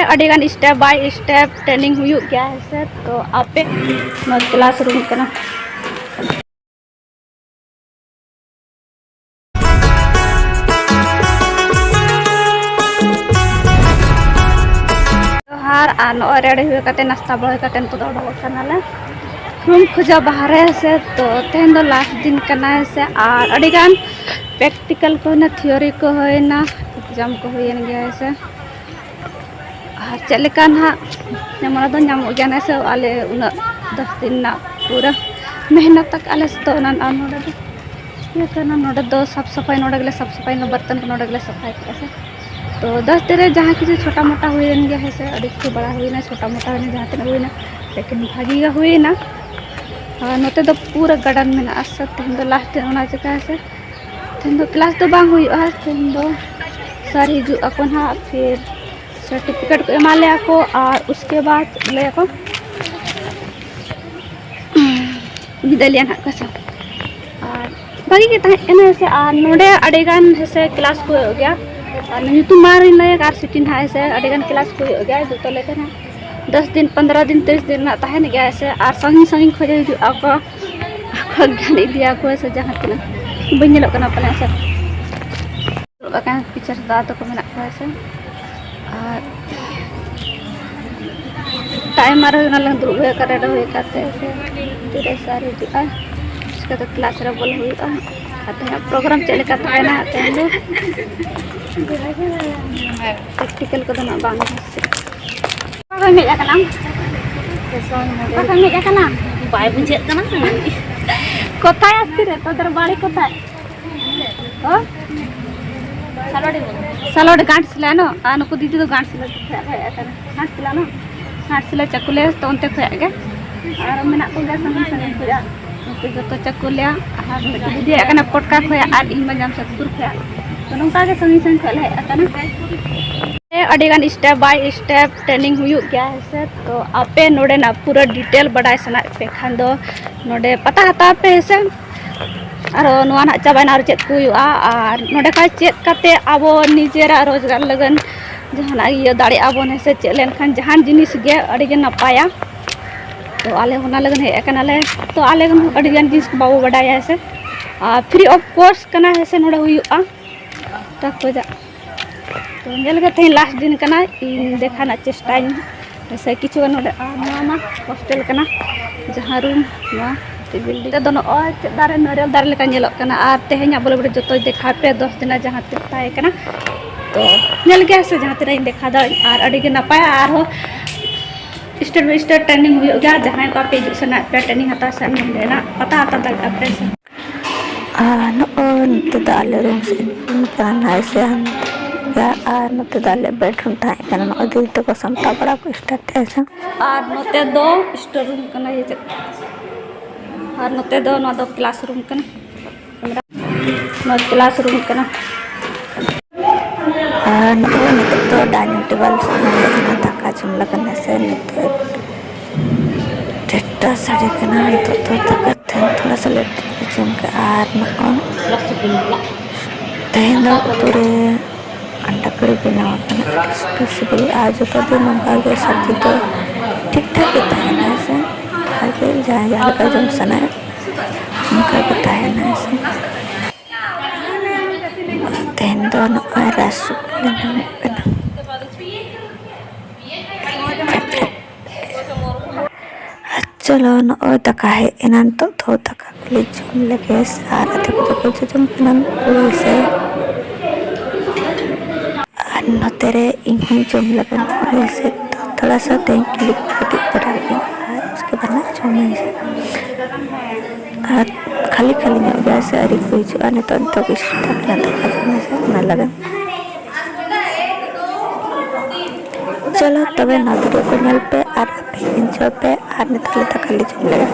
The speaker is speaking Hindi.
अड़ेगान स्टेप बाय स्टेप ट्रेनिंग हुई गया है सर। तो आपे क्लासरूम करना हार और रेडी हुए नाश्ता बड़ा तो उडोकनाले रूम खोजा बाहर से। तो तेहन दो लास्ट दिन करना है से और अड़ीगान प्रैक्टिकल को ना थियोरी को होना एग्जाम को होन गया से और चलेका ना नमना दो नाम गया से आले उना 10 दिन ना पूरा मेहनत तक आले तो ना नोडे ये करना नोडे दो साफ सफाई नोडे गले साफ सफाई न बर्तन को नोडे गले सफाई कैसे। तो 10 दिन जहाँ किसी छोटा मोटा हुई गया है से अड़ी किसी बड़ा हुई ना छोटा मोटा हुई जहाँ तक हुई ना लेकिन भागी हुई ना नोते दो पूरा गार्डन में ना तेहन दो लास्ट दिन होना चुका से तेहन दो क्लास तो बांग हुई तेहन दो सर हिजुआ को ना फिर सर्टिफिकेट को एमा ले को और उसके बाद ले को विदालिया ना का सब और बाकी के तहन से और नोडे अड़ेगान से क्लास को हो गया और नीतु मार लगे सिटी ना से अड़ेगान क्लास को हो गया जो लेते हैं 10 दिन 15 दिन 30 दिन ना तहन गया से और संगी संगी खोजे हिजुआ को ज्ञान इदिया को से जहाँ तना बन पले से पीछे से दादा को मेना को से और टाइम मारे दुर्ब हुए से तीरे सर हिजुआ उसका तो क्लास रे बोल हुआ प्रोग्राम चलेका तहना तेहन प्रैक्टिकल को ना बांग मेजा बाय बुझे कथा आसती तो दर बाड़ी कथा सालोड गाँठसिला नो नुक दीदी तो गाँठसिला गाँठसिला नो गाँठसिला चकुले तो उनते खुया और मेना को संगे संगे खुया जो चकुलिया दीदी पटका खुया और इन मजाम सतपुर खुया तो नौका के संगे संगे खुया अड़ीगान स्टेप बाय स्टेप ट्रेनिंग हुई गया है सर। तो आपे नोडे ना पूरा डिटेल बड़ा सना पे खान दो नोडे पता हता पे से और नोआ ना चाबाना और चेक को और नोडे का चेक करते आबो निजेरा रोजगार लगन जहाना ये दाड़े आबो ने से चेक लेन खान जहान जिनिस गे अड़ीगे नपाया तो आले होना लगन है एकनाले तो आले गन अड़ीगान जिनिस बाबो बडाया से फ्री ऑफ कोर्स कना है से नोडे हुआ तक को जा तो थे लास्ट दिन करना देखा चेष्टा जैसे किचु हॉस्टल करना जहाँ रूम बिल्डिंग दोनों दारे नारियल दारे और तेहना बोले बोले जो देखा पे 10 दिन जहाँ तहना तो नल गया से जहाँ तीन देखा और अड़ी नपाय और स्टेट बाय स्टेट ट्रेनिंग हुई गया जहाँ को पे सना पे ट्रेनिंग हता से ना पता हता दाड़ा पे से नो रूम से और नोते दाले बेडरूम था दीदी को सामटा बड़ा को स्टार्ट है और नोते दो स्टोर रूम कना ये और नोते दो क्लास रूम कना नो क्लास रूम कना और नोते तो डाइनिंग टेबल दाका जम लगन से नोते टेटा साड़ी कना तो दाका थोड़ा सा लेट जम के और नो तेहन पूरे अंडा कड़ी बनावा स्पेशली आज तो दिन उनका सब्जी तो ठीक ठाक ही तहना से आगे जहाँ जहाँ का जम सना उनका भी तहना से तेहन दोनों रस चलो न दका है इनान तो दका ले जम लगे सारा तो जम इनान से नोतेरे इंग जम लगन से थोड़ा सा तेल क्लिक बढ़ा उसके बाद ना जम और खाली खाली में गया से अरी कोई जो आने तो ना लगन चलो तबे ना वीडियो को नल पे और एंजॉय पे और ने तो खाली जम लगा